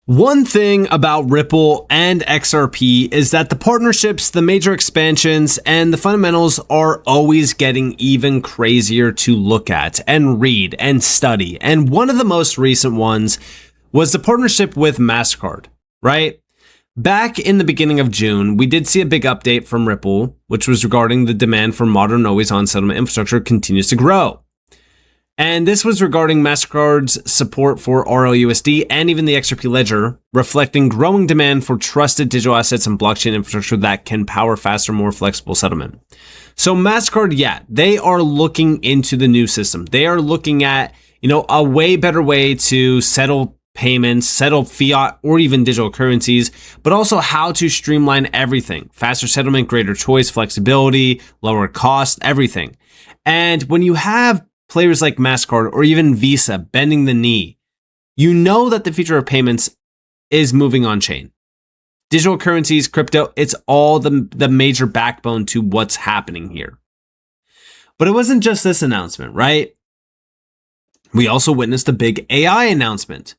One thing about Ripple and XRP is that the partnerships, the major expansions, and the fundamentals are always getting even crazier to look at and read and study. And one of the most recent ones was the partnership with Mastercard, right? Back in the beginning of June, we did see a big update from Ripple, which was regarding the demand for modern always-on settlement infrastructure continues to grow. And this was regarding Mastercard's support for RLUSD and even the XRP ledger, reflecting growing demand for trusted digital assets and blockchain infrastructure that can power faster, more flexible settlement. So Mastercard, they are looking into the new system. They are looking at, a way better way to settle payments, settle fiat or even digital currencies, but also how to streamline everything. Faster settlement, greater choice, flexibility, lower cost, everything. And when you have players like Mastercard or even Visa bending the knee, you know that the future of payments is moving on chain. Digital currencies, crypto, it's all the major backbone to what's happening here. But it wasn't just this announcement, right? We also witnessed a big AI announcement.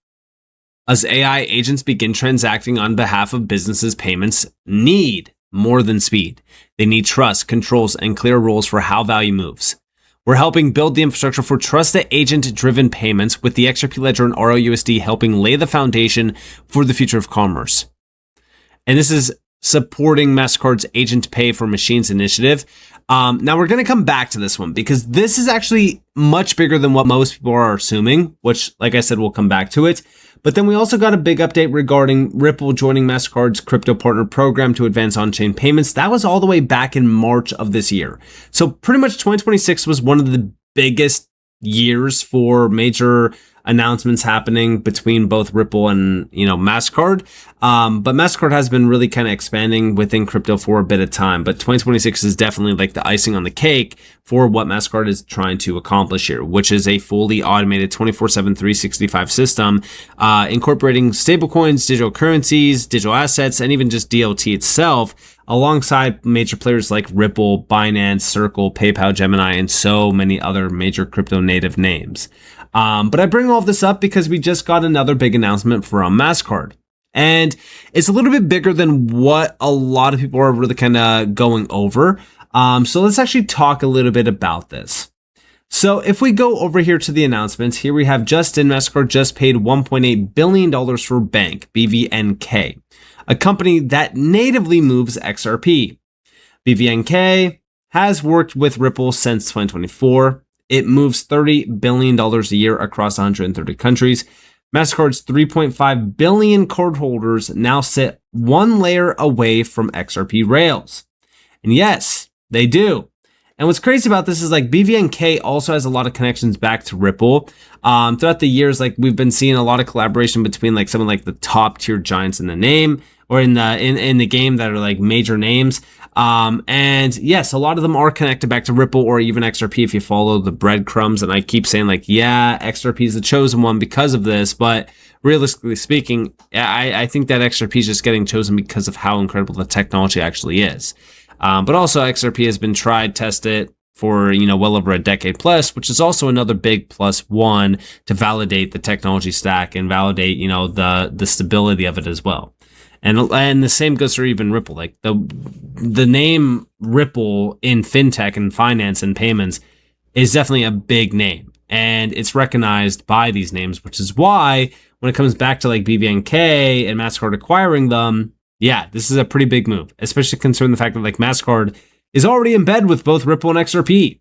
As AI agents begin transacting on behalf of businesses, payments need more than speed. They need trust, controls, and clear rules for how value moves. We're helping build the infrastructure for trusted agent-driven payments with the XRP Ledger and RLUSD helping lay the foundation for the future of commerce. And this is supporting Mastercard's Agent Pay for Machines initiative. Now we're going to come back to this one because this is actually much bigger than what most people are assuming, which, like I said, we'll come back to it. But then we also got a big update regarding Ripple joining Mastercard's crypto partner program to advance on-chain payments. That was all the way back in March of this year. So pretty much 2026 was one of the biggest years for major announcements happening between both Ripple and, Mastercard. But Mastercard has been really kind of expanding within crypto for a bit of time. But 2026 is definitely like the icing on the cake for what Mastercard is trying to accomplish here, which is a fully automated 24/7, 365 system, incorporating stablecoins, digital currencies, digital assets, and even just DLT itself, alongside major players like Ripple, Binance, Circle, PayPal, Gemini, and so many other major crypto native names. But I bring all of this up because we just got another big announcement from Mastercard. And it's a little bit bigger than what a lot of people are really kind of going over. So let's actually talk a little bit about this. So if we go over here to the announcements, here we have Mastercard just paid $1.8 billion for Bank, BVNK, a company that natively moves XRP. BVNK has worked with Ripple since 2024. It moves $30 billion a year across 130 countries. Mastercard's 3.5 billion cardholders now sit one layer away from XRP rails. And yes, they do. And what's crazy about this is like BVNK also has a lot of connections back to Ripple. Throughout the years, like we've been seeing a lot of collaboration between like some of like the top tier giants in the name or in the game that are like major names. And yes, a lot of them are connected back to Ripple or even XRP if you follow the breadcrumbs. And I keep saying like, XRP is the chosen one because of this. But realistically speaking, I think that XRP is just getting chosen because of how incredible the technology actually is. But also XRP has been tried, tested for, well over a decade plus, which is also another big plus one to validate the technology stack and validate, the stability of it as well. And the same goes for even Ripple. Like the name Ripple in fintech and finance and payments is definitely a big name, and it's recognized by these names, which is why when it comes back to like BVNK and Mastercard acquiring them, this is a pretty big move, especially considering the fact that like Mastercard is already in bed with both Ripple and XRP.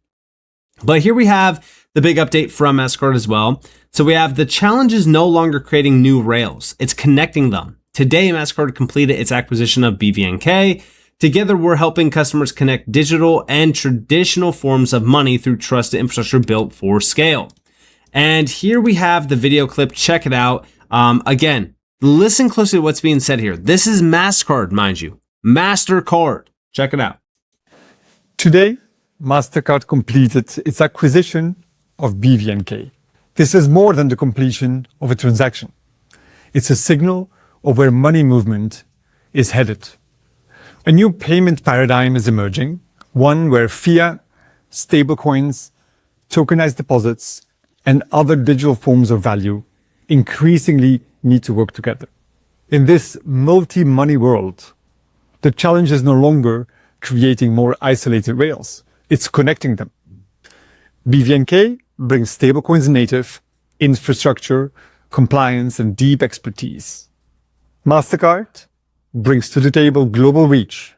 But here we have the big update from Mastercard as well. So we have the challenge is no longer creating new rails, it's connecting them. Today, Mastercard completed its acquisition of BVNK. Together, we're helping customers connect digital and traditional forms of money through trusted infrastructure built for scale. And here we have the video clip. Check it out. Again, listen closely to what's being said here. This is Mastercard, mind you. Mastercard. Check it out. Today, Mastercard completed its acquisition of BVNK. This is more than the completion of a transaction. It's a signal of where money movement is headed. A new payment paradigm is emerging, one where fiat, stablecoins, tokenized deposits, and other digital forms of value increasingly need to work together. In this multi-money world, the challenge is no longer creating more isolated rails. It's connecting them. BVNK brings stablecoins native, infrastructure, compliance, and deep expertise. Mastercard brings to the table global reach,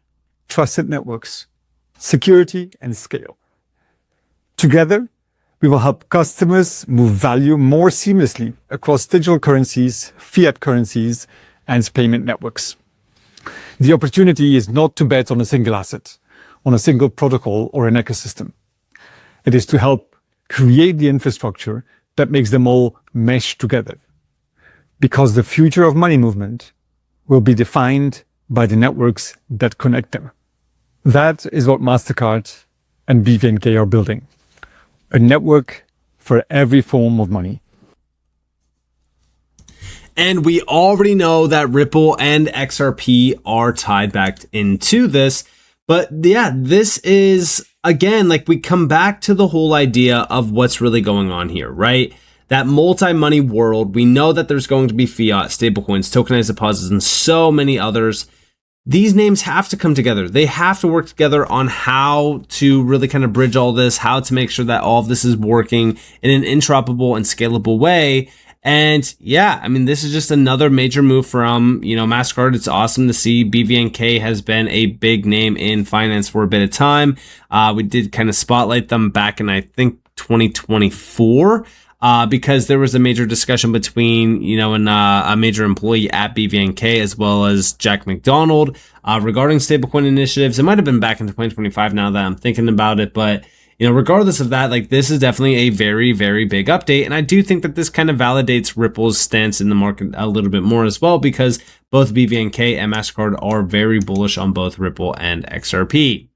trusted networks, security, and scale. Together, we will help customers move value more seamlessly across digital currencies, fiat currencies, and payment networks. The opportunity is not to bet on a single asset, on a single protocol or an ecosystem. It is to help create the infrastructure that makes them all mesh together. Because the future of money movement will be defined by the networks that connect them. That is what Mastercard and BVNK are building. A network for every form of money. And we already know that Ripple and XRP are tied back into this. But yeah, this is, again, like we come back to the whole idea of what's really going on here, right? That multi-money world, we know that there's going to be fiat, stablecoins, tokenized deposits, and so many others. These names have to come together. They have to work together on how to really kind of bridge all this, how to make sure that all of this is working in an interoperable and scalable way. And yeah, I mean, this is just another major move from, Mastercard. It's awesome to see. BVNK has been a big name in finance for a bit of time. We did kind of spotlight them back in, I think, 2024. Because there was a major discussion between, a major employee at BVNK as well as Jack McDonald regarding stablecoin initiatives. It might have been back in 2025 now that I'm thinking about it. But, regardless of that, like this is definitely a very, very big update. And I do think that this kind of validates Ripple's stance in the market a little bit more as well, because both BVNK and Mastercard are very bullish on both Ripple and XRP.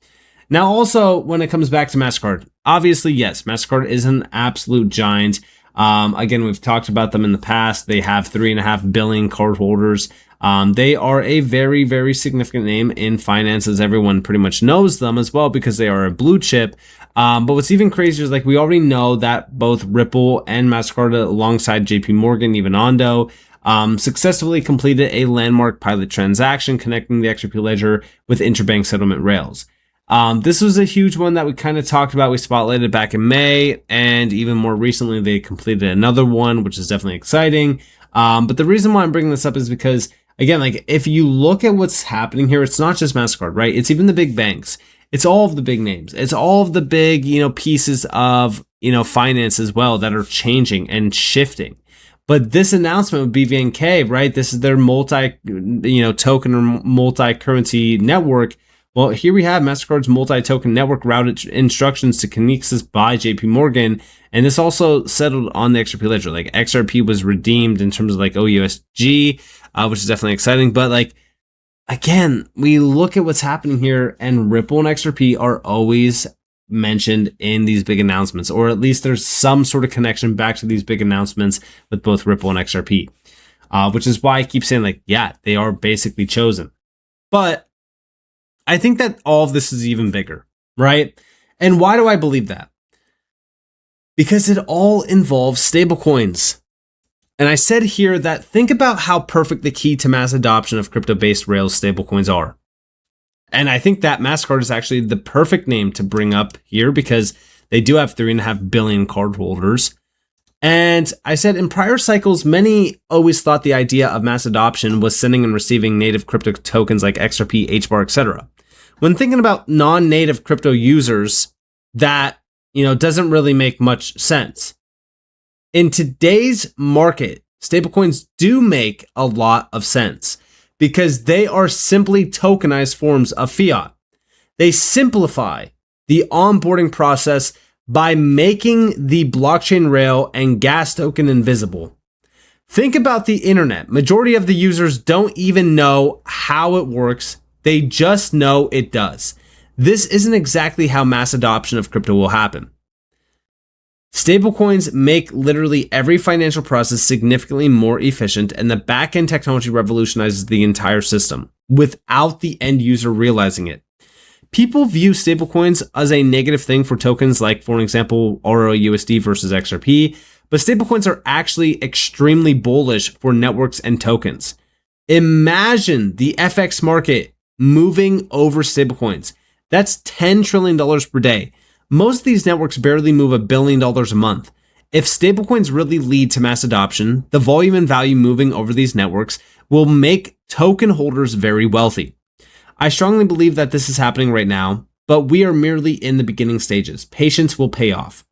Now, also, when it comes back to Mastercard, obviously, yes, Mastercard is an absolute giant. Again, we've talked about them in the past. They have 3.5 billion cardholders. They are a very, very significant name in finance, as everyone pretty much knows them as well, because they are a blue chip. But what's even crazier is like we already know that both Ripple and Mastercard, alongside JP Morgan, even Ondo, successfully completed a landmark pilot transaction connecting the XRP ledger with interbank settlement rails. This was a huge one that we kind of talked about. We spotlighted back in May, and even more recently, they completed another one, which is definitely exciting. But the reason why I'm bringing this up is because, again, like if you look at what's happening here, it's not just Mastercard, right? It's even the big banks. It's all of the big names. It's all of the big, pieces of, finance as well that are changing and shifting. But this announcement with BVNK, right? This is their token or multi-currency network. Well, here we have Mastercard's multi-token network routed instructions to Kinesis by JP Morgan. And this also settled on the XRP ledger. Like XRP was redeemed in terms of like OUSG, which is definitely exciting. But like, again, we look at what's happening here, and Ripple and XRP are always mentioned in these big announcements, or at least there's some sort of connection back to these big announcements with both Ripple and XRP, which is why I keep saying like, yeah, they are basically chosen. But I think that all of this is even bigger, right? And why do I believe that? Because it all involves stablecoins. And I said here that think about how perfect the key to mass adoption of crypto-based Rails stablecoins are. And I think that Mastercard is actually the perfect name to bring up here because they do have 3.5 billion cardholders. And I said in prior cycles, many always thought the idea of mass adoption was sending and receiving native crypto tokens like XRP, HBAR, etc. When thinking about non-native crypto users, that, doesn't really make much sense. In today's market, stablecoins do make a lot of sense because they are simply tokenized forms of fiat. They simplify the onboarding process by making the blockchain rail and gas token invisible. Think about the internet. Majority of the users don't even know how it works. They just know it does. This isn't exactly how mass adoption of crypto will happen. Stablecoins make literally every financial process significantly more efficient, and the back-end technology revolutionizes the entire system without the end user realizing it. People view stablecoins as a negative thing for tokens like, for example, ROUSD versus XRP, but stablecoins are actually extremely bullish for networks and tokens. Imagine the FX market moving over stablecoins. That's $10 trillion per day. Most of these networks barely move $1 billion a month. If stablecoins really lead to mass adoption, the volume and value moving over these networks will make token holders very wealthy. I strongly believe that this is happening right now, but we are merely in the beginning stages. Patience will pay off.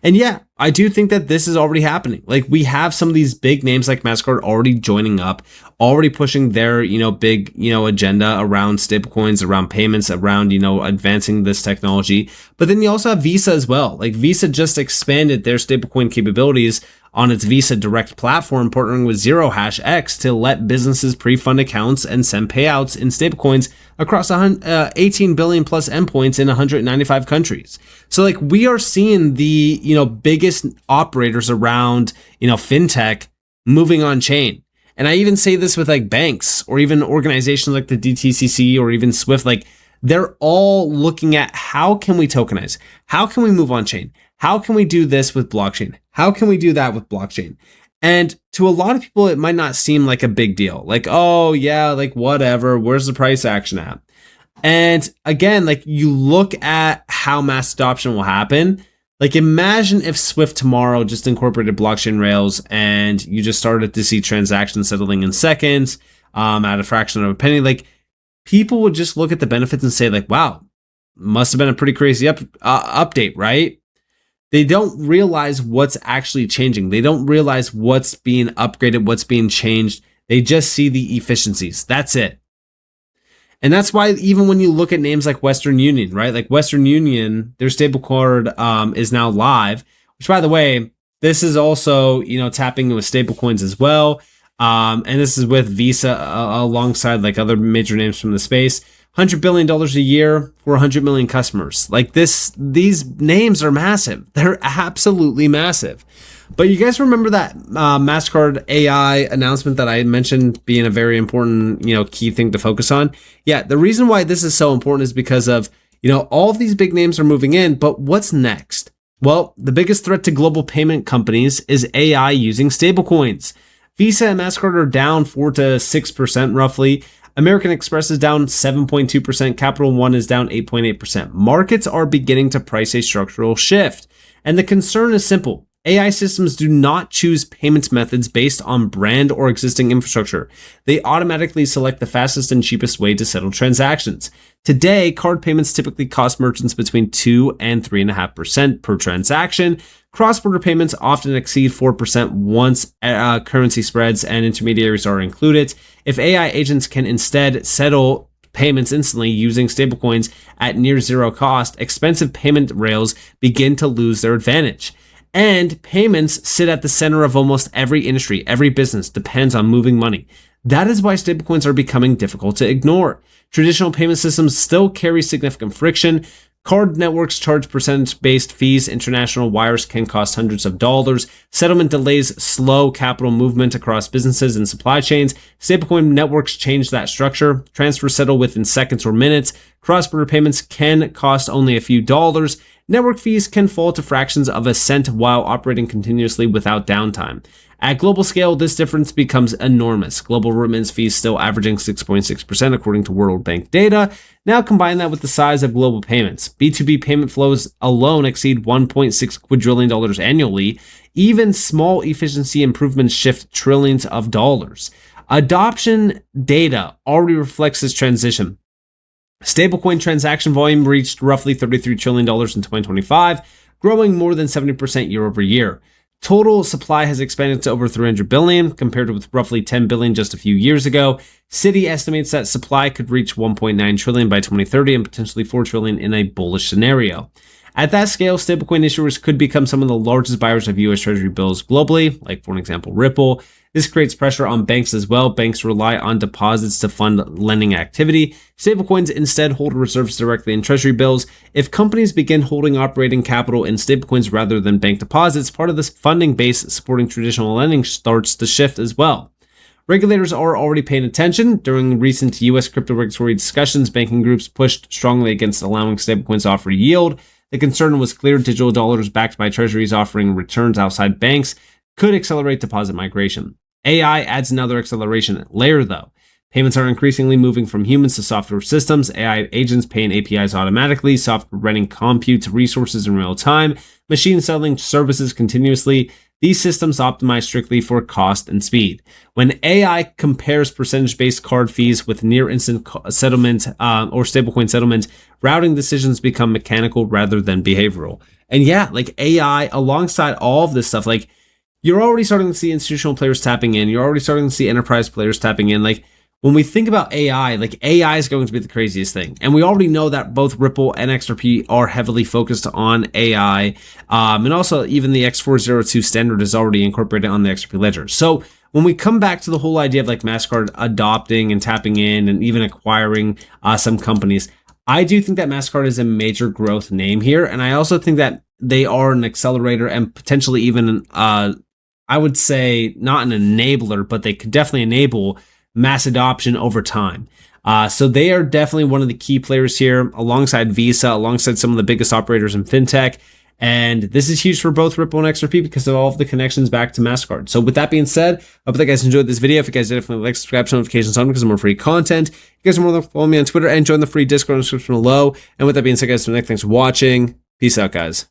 And yeah, I do think that this is already happening. Like, we have some of these big names like Mastercard already joining up, already pushing their, big, agenda around stablecoins, around payments, around, advancing this technology. But then you also have Visa as well. Like, Visa just expanded their stablecoin capabilities on its Visa Direct platform, partnering with Zero Hash X to let businesses pre-fund accounts and send payouts in stablecoins across 18 billion plus endpoints in 195 countries. So like, we are seeing the, biggest operators around, fintech moving on chain. And I even say this with like banks or even organizations like the DTCC or even Swift, like they're all looking at how can we tokenize? How can we move on chain? How can we do this with blockchain? How can we do that with blockchain? And to a lot of people, it might not seem like a big deal. Like, oh yeah, like whatever, where's the price action at? And again, like you look at how mass adoption will happen. Like imagine if Swift tomorrow just incorporated blockchain rails and you just started to see transactions settling in seconds at a fraction of a penny. Like people would just look at the benefits and say like, wow, must have been a pretty crazy update, right? They don't realize what's actually changing. They don't realize what's being upgraded, what's being changed. They just see the efficiencies. That's it. And that's why even when you look at names like Western Union, right? Like Western Union, their stable card is now live, which by the way, this is also, tapping with stable coins as well. And this is with Visa alongside like other major names from the space. $100 billion a year for 100 million customers. Like these names are massive. They're absolutely massive. But you guys remember that Mastercard AI announcement that I mentioned being a very important, key thing to focus on? Yeah, the reason why this is so important is because of, all of these big names are moving in, but what's next? Well, the biggest threat to global payment companies is AI using stablecoins. Visa and Mastercard are down 4 to 6% roughly. American Express is down 7.2%. Capital One is down 8.8%. Markets are beginning to price a structural shift. And the concern is simple. AI systems do not choose payments methods based on brand or existing infrastructure. They automatically select the fastest and cheapest way to settle transactions. Today, card payments typically cost merchants between 2 and 3.5% per transaction. Cross-border payments often exceed 4% once currency spreads and intermediaries are included. If AI agents can instead settle payments instantly using stablecoins at near zero cost, expensive payment rails begin to lose their advantage. And payments sit at the center of almost every industry. Every business depends on moving money. That is why stablecoins are becoming difficult to ignore. Traditional payment systems still carry significant friction. Card networks charge percentage-based fees. International wires can cost hundreds of dollars. Settlement delays slow capital movement across businesses and supply chains. Stablecoin networks change that structure. Transfers settle within seconds or minutes. Cross-border payments can cost only a few dollars. Network fees can fall to fractions of a cent while operating continuously without downtime. At global scale, this difference becomes enormous. Global remittance fees still averaging 6.6% according to World Bank data. Now combine that with the size of global payments. B2B payment flows alone exceed $1.6 quadrillion annually. Even small efficiency improvements shift trillions of dollars. Adoption data already reflects this transition. Stablecoin transaction volume reached roughly $33 trillion in 2025, growing more than 70% year over year. Total supply has expanded to over 300 billion, compared with roughly 10 billion just a few years ago. Citi estimates that supply could reach 1.9 trillion by 2030 and potentially 4 trillion in a bullish scenario. At that scale, stablecoin issuers could become some of the largest buyers of US Treasury bills globally, like for example, Ripple. This creates pressure on banks as well. Banks rely on deposits to fund lending activity. Stablecoins instead hold reserves directly in Treasury bills. If companies begin holding operating capital in stablecoins rather than bank deposits, part of this funding base supporting traditional lending starts to shift as well. Regulators are already paying attention. During recent US crypto regulatory discussions, banking groups pushed strongly against allowing stablecoins to offer yield. The concern was clear: digital dollars backed by treasuries offering returns outside banks could accelerate deposit migration. AI adds another acceleration layer though. Payments are increasingly moving from humans to software systems. AI agents paying APIs automatically, software running compute resources in real time, machine settling services continuously. These systems optimize strictly for cost and speed. When AI compares percentage-based card fees with near-instant settlement or stablecoin settlement, routing decisions become mechanical rather than behavioral. And yeah, like AI, alongside all of this stuff, like you're already starting to see institutional players tapping in. You're already starting to see enterprise players tapping in. Like when we think about AI, like AI is going to be the craziest thing. And we already know that both Ripple and XRP are heavily focused on AI. And also even the X402 standard is already incorporated on the XRP ledger. So when we come back to the whole idea of like Mastercard adopting and tapping in and even acquiring some companies, I do think that Mastercard is a major growth name here. And I also think that they are an accelerator and potentially even, I would say not an enabler, but they could definitely enable mass adoption over time. So they are definitely one of the key players here alongside Visa, alongside some of the biggest operators in fintech. And this is huge for both Ripple and XRP because of all of the connections back to Mastercard. So with that being said, I hope that you guys enjoyed this video. If you guys did, definitely like, subscribe, turn notifications on because of more free content. You guys are more than follow me on Twitter and join the free Discord in the description below. And with that being said, guys, thanks for watching. Peace out, guys.